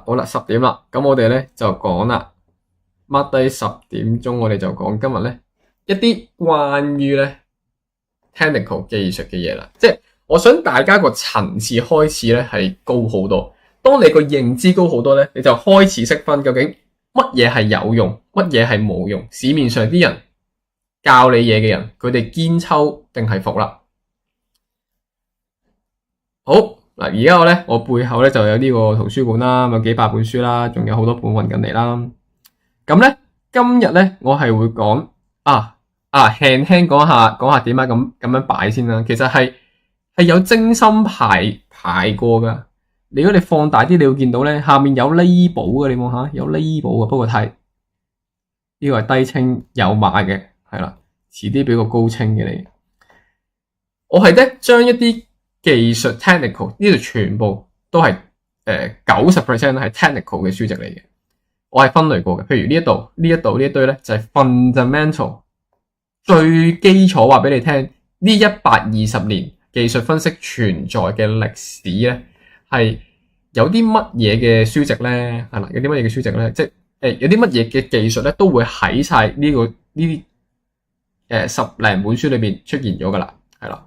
好啦，10點啦，咁我哋咧就講啦，mark 低10點鐘，我哋就講今日咧一啲關於咧 technical 技術嘅嘢啦，即係我想大家個層次開始咧係高好多。當你個認知高好多咧，你就開始識分究竟乜嘢係有用，乜嘢係冇用。市面上啲人教你嘢嘅人，佢哋堅抽定係服啦。好嗱，而家我背後咧就有呢個圖書館啦，有幾百本書啦，仲有好多本運緊嚟啦。咁咧今日咧我係會講輕輕講下點解咁樣擺先啦。其實係有精心排過噶。如果你放大啲，你會見到咧下面有 label 嘅，你望下有 label 嘅，不過睇呢個係低清有碼嘅，係啦，遲啲俾個高清嘅你。我係咧將一啲技術 technical 呢度全部都係90% 係 technical 嘅書籍嚟嘅，我係分類過嘅。譬如呢一堆咧就係 fundamental 最基礎，話俾你聽呢120年技術分析存在嘅歷史咧係有啲乜嘢嘅書籍咧，係啦，有啲乜嘢嘅書籍咧，即係有啲乜嘢嘅技術咧都會喺晒呢啲10零本書裏邊出現咗噶啦，係啦。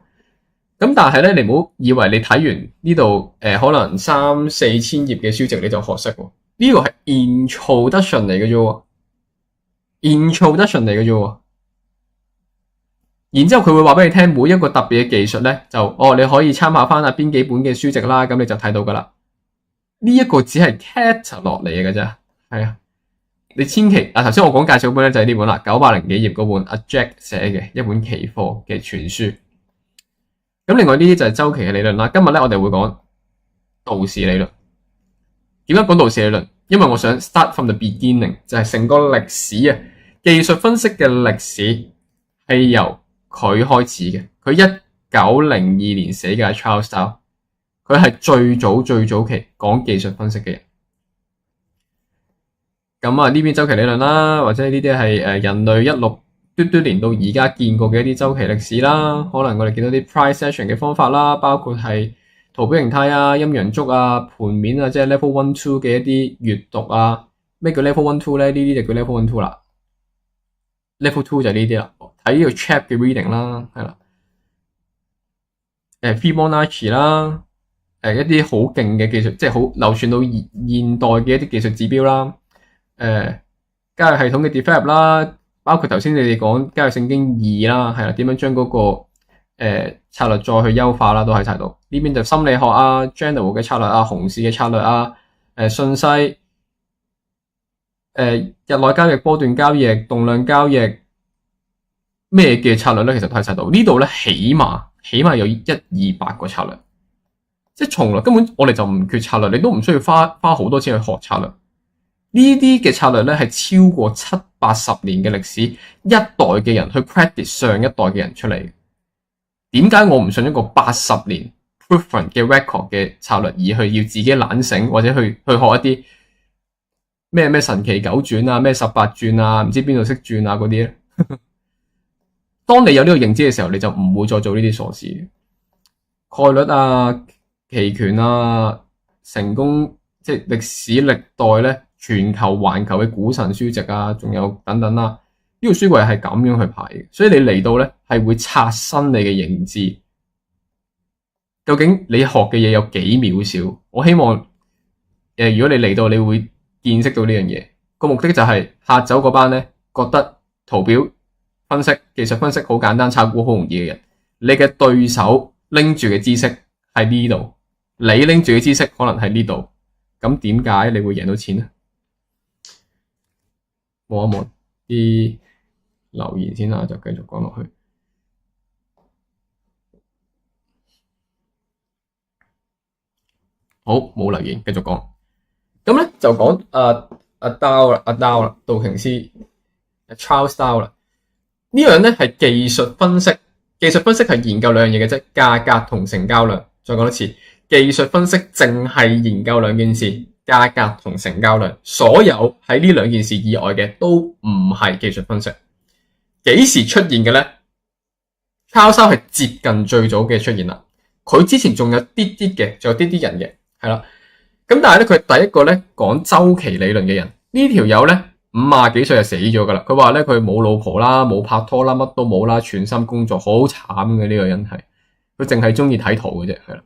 咁但係咧，你唔好以為你睇完呢度可能3-4千頁嘅書籍你就學識喎，呢個係 introduction 嚟嘅啫，introduction 嚟嘅啫。然之後佢會話俾你聽每一個特別嘅技術咧，就你可以參考翻下邊幾本嘅書籍啦，咁你就睇到噶啦。呢一個只係 catalog 嚟嘅啫，係啊。你千祈頭先我講介紹本咧就係呢本啦，900幾頁嗰本阿 Jack 寫嘅一本期貨嘅全書。咁另外呢啲就係周期嘅理論啦。今日咧我哋會講道氏理論。點解講道氏理論？因為我想 start from the beginning， 就係成個歷史啊，技術分析嘅歷史係由佢開始嘅。佢1902年寫嘅 Charles Dow， 佢係最早期講技術分析嘅人。咁呢邊周期理論啦，或者呢啲係人類16年到而家見過嘅一啲周期歷史啦，可能我哋見到啲 price action 嘅方法啦，包括係圖表形態啊、陰陽燭啊、盤面啊，即係 level 1、2嘅一啲閱讀啊。咩叫 level 1、2咧？呢啲就叫 level 1、2啦。level 2就係呢啲啦，睇呢個 chap 嘅 reading 啦，係啦。Fibonacci 啦，一啲好勁嘅技術，即係好流傳到現代嘅一啲技術指標啦。交易系統嘅 develop 啦，包括頭先你哋講交易聖經2啦，係啦，點樣將嗰個策略再去優化啦，都喺晒度。呢邊就心理學啊、general 嘅策略啊、熊市嘅策略啊、信息、日內交易、波段交易、動量交易咩嘅策略咧，其實都喺晒度。呢度咧起碼有100-200個策略，即係從來根本我哋就唔缺策略，你都唔需要花好多錢去學策略。呢啲嘅策略咧係超過70-80年嘅歷史，一代嘅人去 credit 上一代嘅人出嚟。點解我唔信一個80年 proven 嘅 record 嘅策略，而去要自己懶醒或者去學一啲咩神奇9轉啊、咩18轉啊、唔知邊度識轉啊嗰啲咧？當你有呢個認知嘅時候，你就唔會再做呢啲傻事。概率啊、期權啊、成功即係歷史歷代咧。全球環球嘅股神書籍啊，仲有等等啦，呢個書櫃係咁樣去排嘅，所以你嚟到咧係會刷新你嘅認知。究竟你學嘅嘢有幾渺小？我希望如果你嚟到，你會見識到呢樣嘢。個目的就係嚇走嗰班咧覺得圖表分析、技術分析好簡單、炒股好容易嘅人。你嘅對手拎住嘅知識喺呢度，你拎住嘅知識可能喺呢度，咁點解你會贏到錢咧？望一望啲留言先啦，就繼續講落去。好，冇留言，繼續講。咁咧就講阿 Dow 啦，道瓊斯 Charles Dow 啦。呢樣咧係技術分析，技術分析係研究兩樣嘢嘅啫，價格同成交量。再講多次，技術分析淨係研究兩件事。價格同成交量，所有喺呢兩件事以外嘅都唔係技術分析。幾時出現嘅咧？Charles Dow係接近最早嘅出現啦。佢之前仲有啲嘅，仲有啲人嘅，係啦。咁但係咧，佢係第一個咧講周期理論嘅人。呢條友咧50幾歲就死咗噶啦。佢話咧佢冇老婆啦，冇拍拖啦，乜都冇啦，全心工作，好慘嘅呢個人係。佢淨係中意睇圖嘅啫，係啦。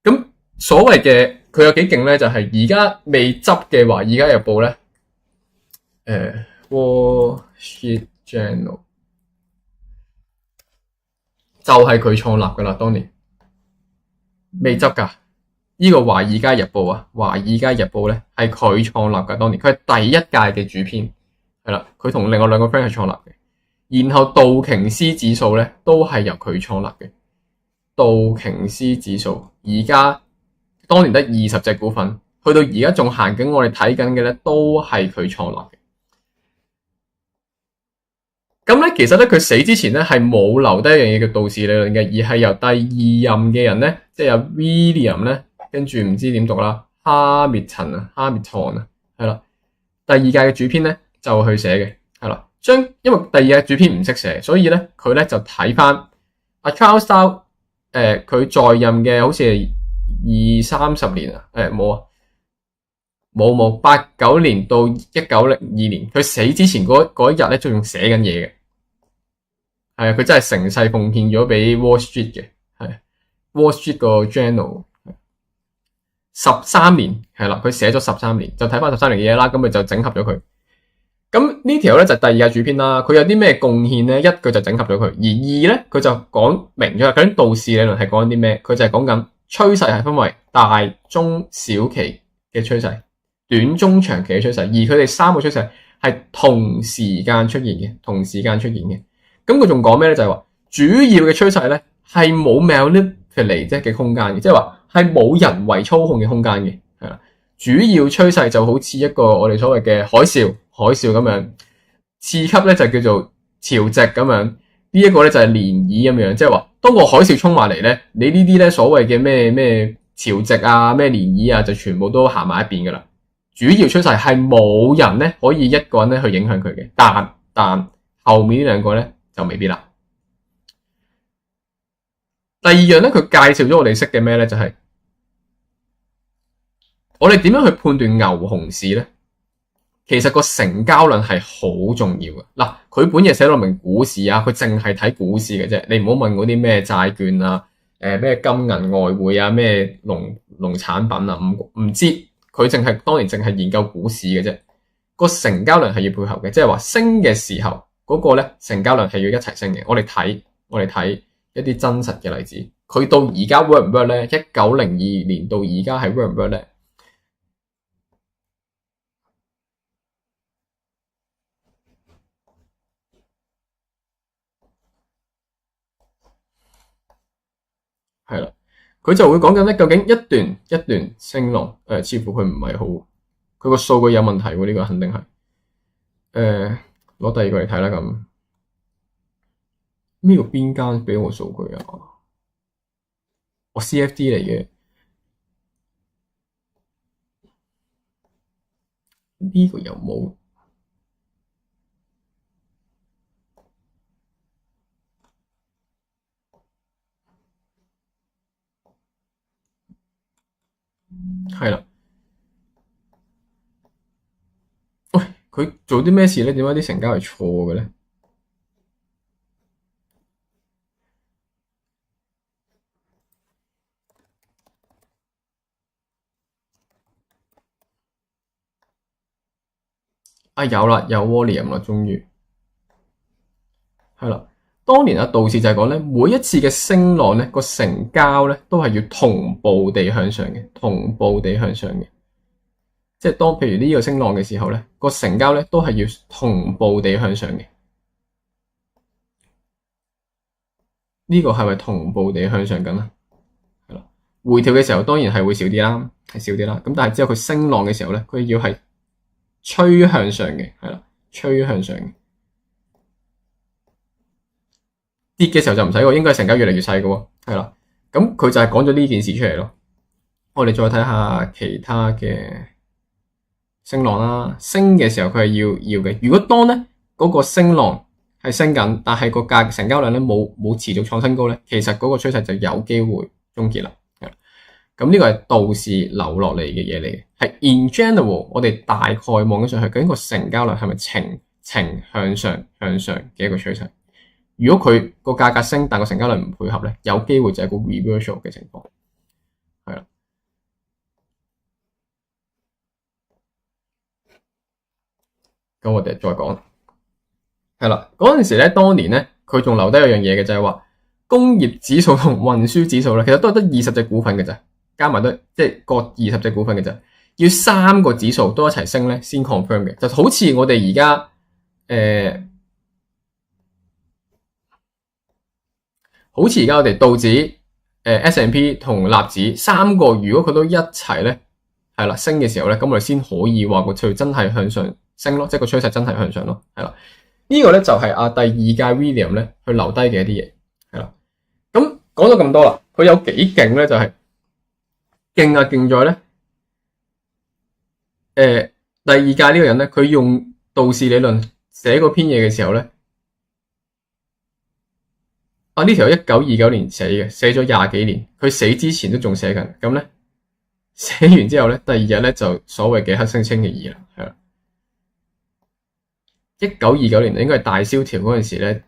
咁所謂嘅佢有幾勁咧，就係而家未執嘅《華爾街日報》咧，Wall Street Journal 就係佢創立噶啦，當年未執噶。呢個《華爾街日報》啊，《華爾街日報》咧係佢創立噶，當年佢係第一屆嘅主編，係啦，佢同另外2個 friend 係創立嘅。然後道瓊斯指數咧都係由佢創立嘅。道瓊斯指數而家當年得20隻股份，去到而家仲行緊，我哋睇緊嘅咧都係佢創立嘅。咁咧，其實咧佢死之前咧係冇留低一樣嘢叫道氏理論嘅，而係由第2任嘅人咧，即係有 William 咧，跟住唔知點讀啦，哈密頓啊，係啦，第2屆嘅主編咧就去寫嘅，係啦，因為第2屆主編唔識寫，所以咧佢咧就睇翻阿 Charles Dow，佢在任嘅好似係20-30年啊，冇89年到1902年，佢死之前嗰一日咧仲寫緊嘢嘅。係啊，佢真係成世奉獻咗俾 Wall Street 嘅，係 Wall Street 個 journal 13年，係啦，佢寫咗13年，就睇翻13年嘅嘢啦，咁咪就整合咗佢。咁呢條咧就第2屆主編啦，佢有啲咩貢獻咧？一佢就整合咗佢，而2咧佢就講明咗啦。究竟道氏理論係講緊啲咩？佢就係講緊趨勢係分為大、中、小期嘅趨勢，短、中、長期嘅趨勢，而佢哋3個趨勢係同時間出現嘅。咁佢仲講咩咧？就係話主要嘅趨勢咧係冇 manipulate 嘅空間嘅，即係話係冇人為操控嘅空間嘅，係啦。主要趨勢就好似一個我哋所謂嘅海嘯咁樣，次級咧就叫做潮汐咁樣，呢一個咧就係漣漪咁樣，即係話當個海嘯衝埋嚟咧，你呢啲咧所謂嘅咩潮汐啊、咩漣漪啊，就全部都行埋一邊噶啦。主要趨勢係冇人咧可以一個人咧去影響佢嘅，但後面呢2個咧就未必啦。第2樣咧，佢介紹咗我哋識嘅咩咧，就係我哋點樣去判斷牛熊市咧？其實個成交量係好重要嘅。嗱，佢本嘢寫到明股市啊，佢淨係睇股市嘅啫。你唔好問嗰啲咩債券啊、咩金銀外匯啊、咩農產品啊，唔知。佢當年淨係研究股市嘅啫。個成交量係要配合嘅，即係話升嘅時候嗰個咧成交量係要一齊升嘅。我哋睇一啲真實嘅例子，佢到而家 work 唔 work 咧？1902年到而家係 work 唔 work 咧？係啦，佢就會講緊咧，究竟一段升浪，似乎佢唔係好，佢個數據有問題喎，呢個肯定係，攞第2個嚟睇啦咁，呢個邊間俾我數據啊？我 CFD 嚟嘅，呢個又冇。係啦，喂，佢做啲咩事咧？點解啲成交係錯嘅咧？啊，有啦，有 volume 啦，終於係啦。當年道氏就係講咧，每一次嘅升浪咧，個成交咧都係要同步地向上嘅，即係當譬如呢個升浪嘅時候咧，個成交咧都係要同步地向上嘅。呢個係咪同步地向上緊啊？係啦，回調嘅時候當然係會少啲啦，咁但係之後佢升浪嘅時候咧，佢要係趨向上嘅，係啦，趨向上嘅。跌嘅時候就唔使喎，應該係成交越嚟越細嘅喎，係啦。咁佢就係講咗呢件事出嚟咯。我哋再睇下其他嘅升浪啦。升嘅時候佢係要嘅。如果當咧嗰個升浪係升緊，但係個成交量咧冇持續創新高咧，其實嗰個趨勢就有機會終結啦。咁呢個係道氏留落嚟嘅嘢嚟嘅，係 in general 我哋大概望咗上去，究竟個成交量係咪呈向上嘅一個趨勢？如果佢個價格升，但個成交量唔配合咧，有機會就係個 reversal 嘅情況，係啦。咁我哋再講，係啦，嗰陣時咧，當年咧，佢仲留低一樣嘢嘅，就係話工業指數同運輸指數咧，其實都係得20隻股份嘅咋，加埋都即係各20隻股份嘅咋，要3個指數都一齊升咧先 confirm 嘅，就好似我哋而家好似而家我哋道指、S&P 同納指3個，如果佢都一齊咧，係啦升嘅時候咧，咁我哋先可以話個趨勢真係向上升咯，即係個趨勢真係向上咯，係啦。呢個咧就係第二屆 William 咧去留低嘅一啲嘢，係啦。咁講咗咁多啦，佢有幾勁咧？就係勁在咧，第二屆呢個人咧，佢用道氏理論寫嗰篇嘢嘅時候咧。呢條係1929年寫嘅，寫咗20幾年，佢死之前都仲寫緊。咁咧寫完之後咧，第二日咧就所謂嘅黑猩猩嘅二啦，係啦。1929年應該係大蕭條嗰陣時咧，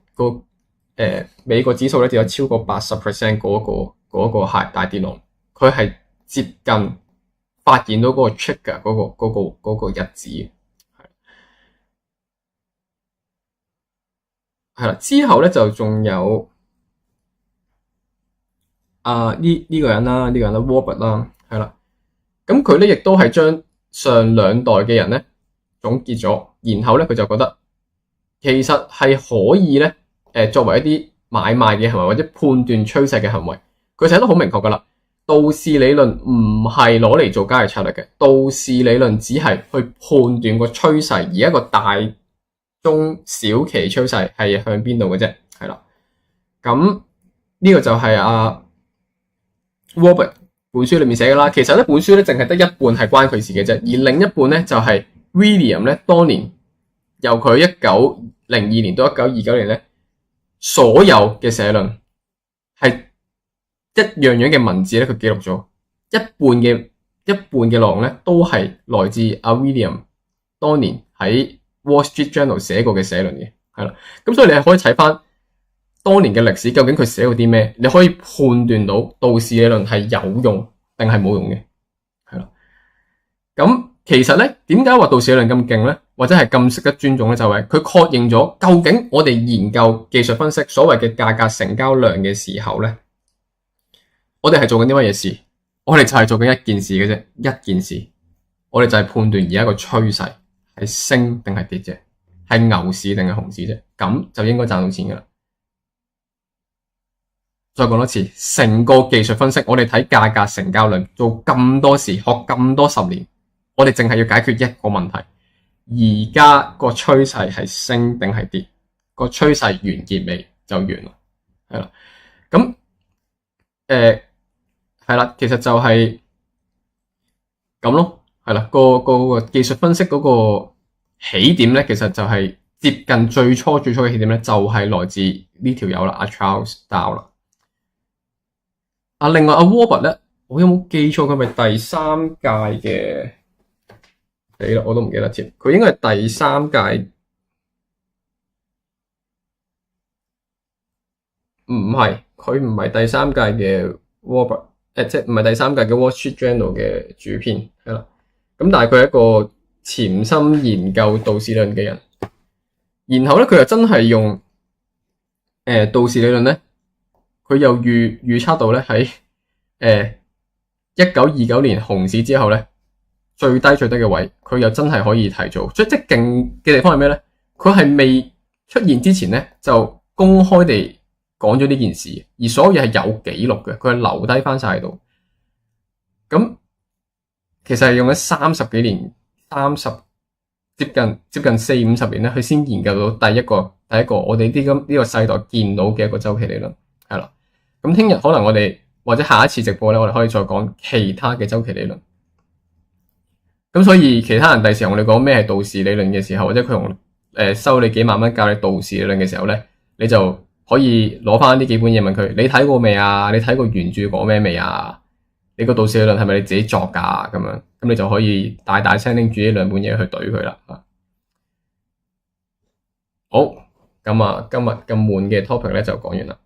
美國指數咧就有超過80% 嗰個大跌浪，佢係接近發現到嗰個 trigger 嗰個日子，係啦。之後咧就仲有。呢個人啦，Robert 啦，係啦，咁佢咧亦都係將上兩代嘅人咧總結咗，然後咧佢就覺得其實係可以咧，作為一啲買賣嘅行為或者判斷趨勢嘅行為，佢寫得好明確噶啦。道氏理論唔係攞嚟做交易策略嘅，道氏理論只係去判斷個趨勢，而一個大中小期趨勢係向邊度嘅啫，係啦。咁呢個就係Robert 本書裏面寫嘅啦，其實呢本書咧淨係得一半係關佢事嘅啫，而另一半咧就係 William 咧當年由佢1902年到1929年咧所有嘅社論係一樣樣嘅文字咧，佢記錄咗一半嘅內容咧都係來自William 當年喺 Wall Street Journal 寫過嘅社論嘅，係啦，咁所以你係可以睇翻。當年嘅歷史究竟佢寫過啲咩？你可以判斷到道氏理論係有用定係冇用嘅，係啦。咁其實咧，點解話道氏理論咁勁咧，或者係咁值得尊重咧？就係佢確認咗究竟我哋研究技術分析所謂嘅價格成交量嘅時候咧，我哋係做緊啲乜嘢事？我哋就係做緊一件事嘅啫，一件事，我哋就係判斷而家個趨勢係升定係跌啫，係牛市定係熊市啫，咁就應該賺到錢噶啦。再講多次，成個技術分析，我哋睇價格成交量，做咁多事，學咁多10年，我哋淨係要解決一個問題：而家個趨勢係升定係跌？個趨勢完結未就完啦，係啦。咁係啦，其實就係咁咯，係啦。個技術分析嗰個起點咧，其實就係接近最初嘅起點咧，就係來自呢條友啦，Charles Dow 啦。另外Robert 咧，我有冇記錯佢係咪第3屆嘅？死啦，我都唔記得添。佢應該係第3屆，唔係，佢唔係第3屆嘅 Robert，即係唔係第3屆嘅 Wall Street Journal 嘅主編，係啦。咁但係佢係一個潛心研究道氏理論嘅人，然後咧佢又真係用道氏理論咧。佢又預測到咧喺1929年熊市之後咧最低嘅位，佢又真係可以提早，即係勁嘅地方係咩咧？佢係未出現之前咧就公開地講咗呢件事，而所有嘢係有記錄嘅，佢係留低翻晒喺度。咁其實係用咗30幾年，接近40-50年咧，佢先研究到第一個我哋呢個世代見到嘅一個周期理論，係啦。咁聽日可能我哋或者下一次直播咧，我哋可以再講其他嘅周期理論。咁所以其他人第時同你講咩係道氏理論嘅時候，或者佢用收你幾萬蚊教你道氏理論嘅時候咧，你就可以攞翻呢幾本嘢問佢：你睇過未啊？你睇過原著講咩未啊？你個道氏理論係咪你自己作㗎咁樣？咁你就可以大大聲拎住呢兩本嘢去懟佢啦。好，咁啊，今日咁悶嘅 topic 咧就講完啦。